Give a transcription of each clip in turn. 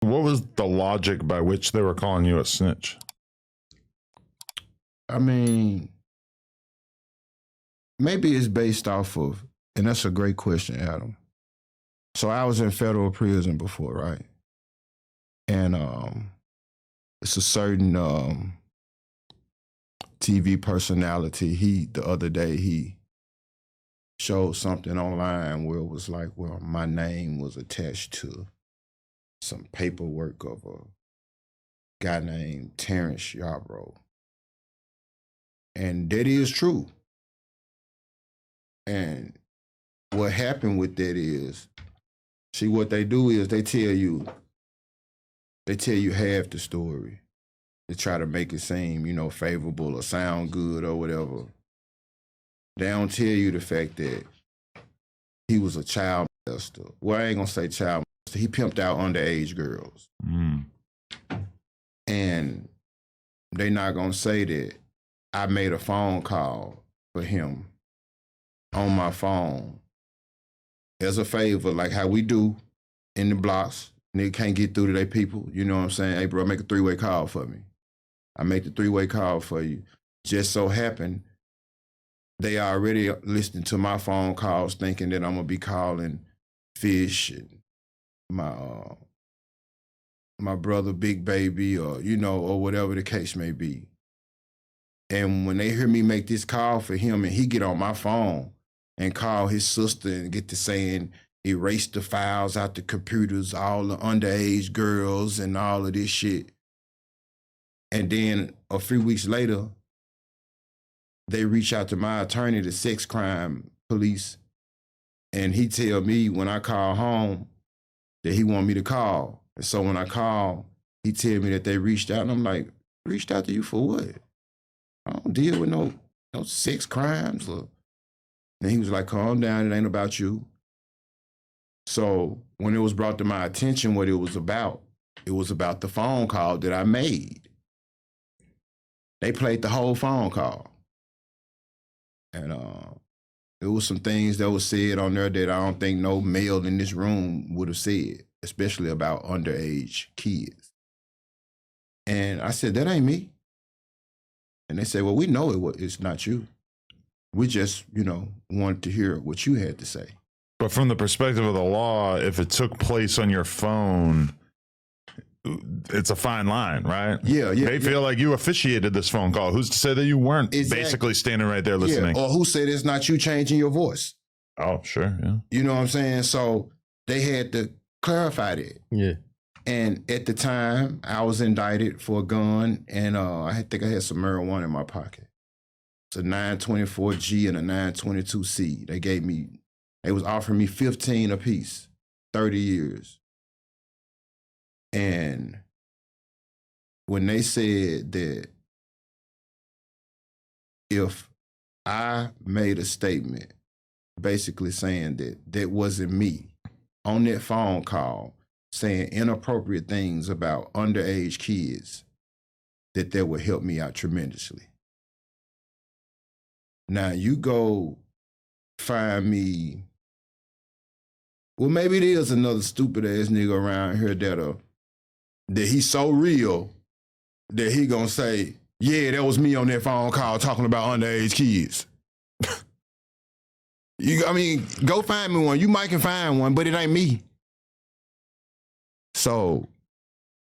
What was the logic by which they were calling you a snitch? I mean, maybe it's based off of, and that's a great question, Adam. So I was in federal prison before, right? And it's a certain TV personality. The other day he showed something online where it was like, well, my name was attached to some paperwork of a guy named Terrence Yarbrough. And that is true. And what happened with that is, see, what they do is they tell you half the story. They try to make it seem, favorable or sound good or whatever. They don't tell you the fact that he was a child molester. Well, I ain't gonna say child molester. He pimped out underage girls. Mm. And they not gonna say that I made a phone call for him on my phone as a favor, like how we do in the blocks. Nigga can't get through to their people. You know what I'm saying? Hey, bro, make a 3-way call for me. I make the 3-way call for you. Just so happened, they already listening to my phone calls thinking that I'm going to be calling Fish and my brother Big Baby or, or whatever the case may be. And when they hear me make this call for him and he get on my phone and call his sister and get to saying, erase the files out the computers, all the underage girls and all of this shit. And then a few weeks later, they reach out to my attorney, the sex crime police, and he tell me when I call home that he want me to call. And so when I call, he tell me that they reached out, and I'm like, reached out to you for what? I don't deal with no sex crimes. And he was like, calm down, it ain't about you. So when it was brought to my attention what it was about the phone call that I made. They played the whole phone call. And there was some things that was said on there that I don't think no male in this room would have said, especially about underage kids. And I said, that ain't me. And they said, well, we know it's not you. We just, wanted to hear what you had to say. But from the perspective of the law, if it took place on your phone, it's a fine line, right? Yeah. They feel like you officiated this phone call. Who's to say that you weren't basically standing right there listening? Yeah. Or who said it's not you changing your voice? Oh, sure, yeah. You know what I'm saying? So they had to clarify that. Yeah. And at the time, I was indicted for a gun, and I think I had some marijuana in my pocket. It's a 924G and a 922C. They was offering me 15 apiece, 30 years. And when they said that if I made a statement basically saying that wasn't me on that phone call, saying inappropriate things about underage kids, that would help me out tremendously. Now you go find me, well, maybe it is another stupid ass nigga around here that he's so real that he gonna say, yeah, that was me on that phone call talking about underage kids. Go find me one. You might can find one, but it ain't me. So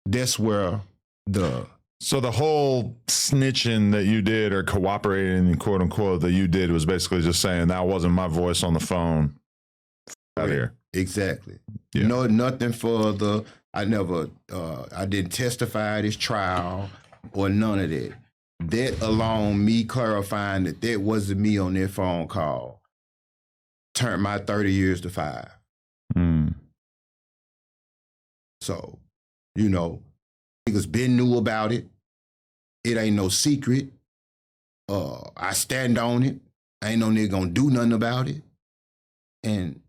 that's where So the whole snitching that you did or cooperating, quote unquote, that you did was basically just saying that wasn't my voice on the phone. Out here. Exactly. Yeah. No, nothing further. I didn't testify at his trial or none of that. That alone, me clarifying that wasn't me on that phone call, turned my 30 years to 5. Mm. So, niggas been knew about it. It ain't no secret. I stand on it. Ain't no nigga gonna do nothing about it. And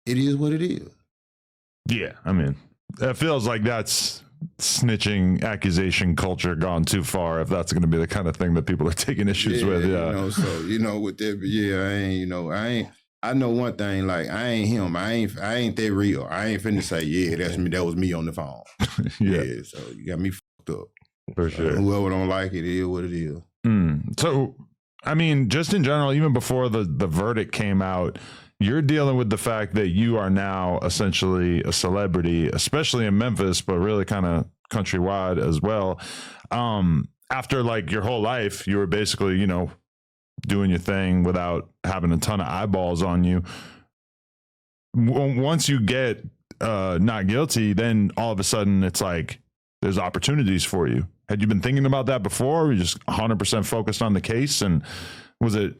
it is what it is. Yeah, it feels like that's snitching accusation culture gone too far, if that's going to be the kind of thing that people are taking issues with. Yeah. With that, I ain't I know one thing, like I ain't him. I ain't that real. I ain't finna say, yeah, that's me. That was me on the phone. Yeah. So you got me fucked up. For sure. Whoever don't like it is what it is. So, I mean, just in general, even before the verdict came out, you're dealing with the fact that you are now essentially a celebrity, especially in Memphis, but really kind of countrywide as well. After like your whole life, you were basically, you know, doing your thing without having a ton of eyeballs on you. Once you get not guilty, then all of a sudden it's like there's opportunities for you. Had you been thinking about that before? Or were you just 100% focused on the case? And was it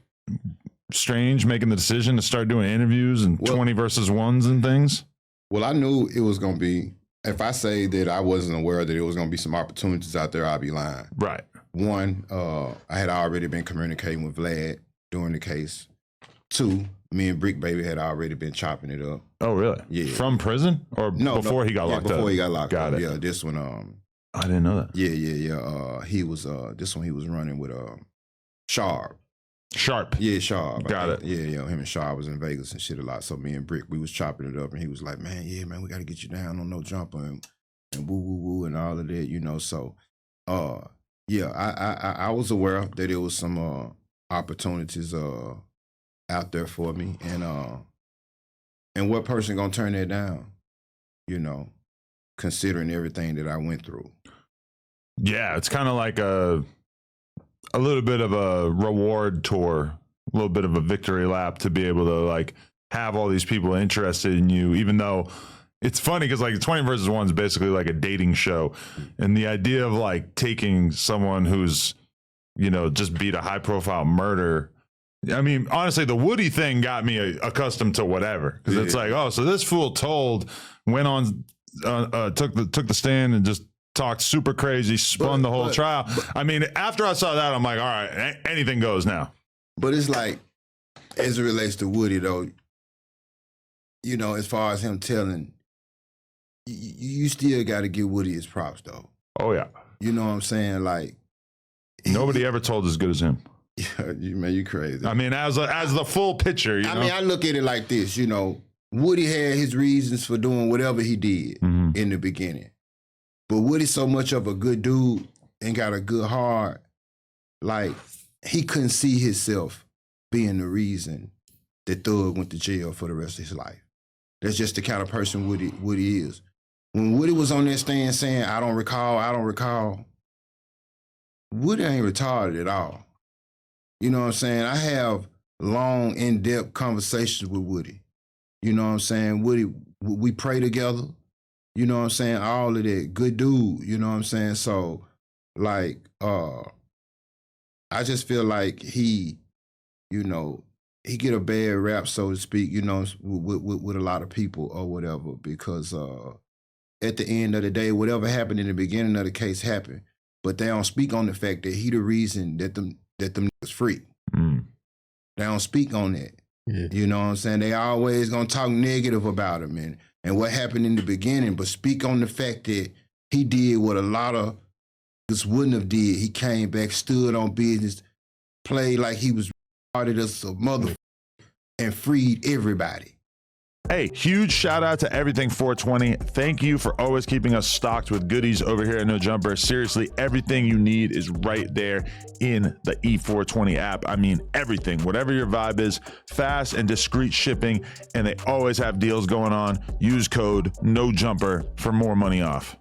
strange making the decision to start doing interviews and 20 versus 1s and things? Well, I knew it was going to be, if I say that I wasn't aware that it was going to be some opportunities out there, I'd be lying. Right. One, I had already been communicating with Vlad during the case. Two, me and Brick Baby had already been chopping it up. Oh, really? Yeah. From prison or before he got locked up? Before he got locked up. Got it. Yeah, this one. I didn't know that. Yeah. He was, this one he was running with Sharp. Yeah, Sharp. Got it. Yeah, him and Sharp was in Vegas and shit a lot. So me and Brick, we was chopping it up and he was like, man, we got to get you down on no jumper and woo and all of that, you know. So, yeah, I was aware that there was some opportunities out there for me, and what person gonna turn that down? You know, considering everything that I went through. Yeah, it's kind of like a little bit of a reward tour, a little bit of a victory lap to be able to like have all these people interested in you, even though. It's funny because like 20 versus 1 is basically like a dating show. And the idea of like taking someone who's, you know, just beat a high profile murder. I mean, honestly, the Woody thing got me accustomed to whatever. Because it's like, oh, so this fool went on, took the stand and just talked super crazy, spun the whole trial. I mean, after I saw that, I'm like, all right, anything goes now. But it's like, as it relates to Woody though, you know, as far as him telling, you still got to give Woody his props, though. Oh, yeah. You know what I'm saying? Like, nobody ever told as good as him. Yeah, you crazy. I mean, as the full picture, you know? I mean, I look at it like this, you know. Woody had his reasons for doing whatever he did in the beginning. But Woody's so much of a good dude and got a good heart, like, he couldn't see himself being the reason that Thug went to jail for the rest of his life. That's just the kind of person Woody is. When Woody was on that stand saying, I don't recall, Woody ain't retarded at all. You know what I'm saying? I have long, in-depth conversations with Woody. You know what I'm saying? Woody, we pray together. You know what I'm saying? All of that. Good dude, you know what I'm saying? So, like, I just feel like he, you know, he get a bad rap, so to speak, you know, with a lot of people or whatever, because at the end of the day, whatever happened in the beginning of the case happened, but they don't speak on the fact that he the reason that them niggas free. They don't speak on that. Yeah. You know what I'm saying? They always gonna talk negative about him and what happened in the beginning, but speak on the fact that he did what a lot of niggas wouldn't have did. He came back, stood on business, played like he was retarded as a mother, and freed everybody. Hey, huge shout out to Everything 420. Thank you for always keeping us stocked with goodies over here at No Jumper. Seriously, everything you need is right there in the E420 app. I mean, everything, whatever your vibe is, fast and discreet shipping, and they always have deals going on. Use code NOJUMPER for more money off.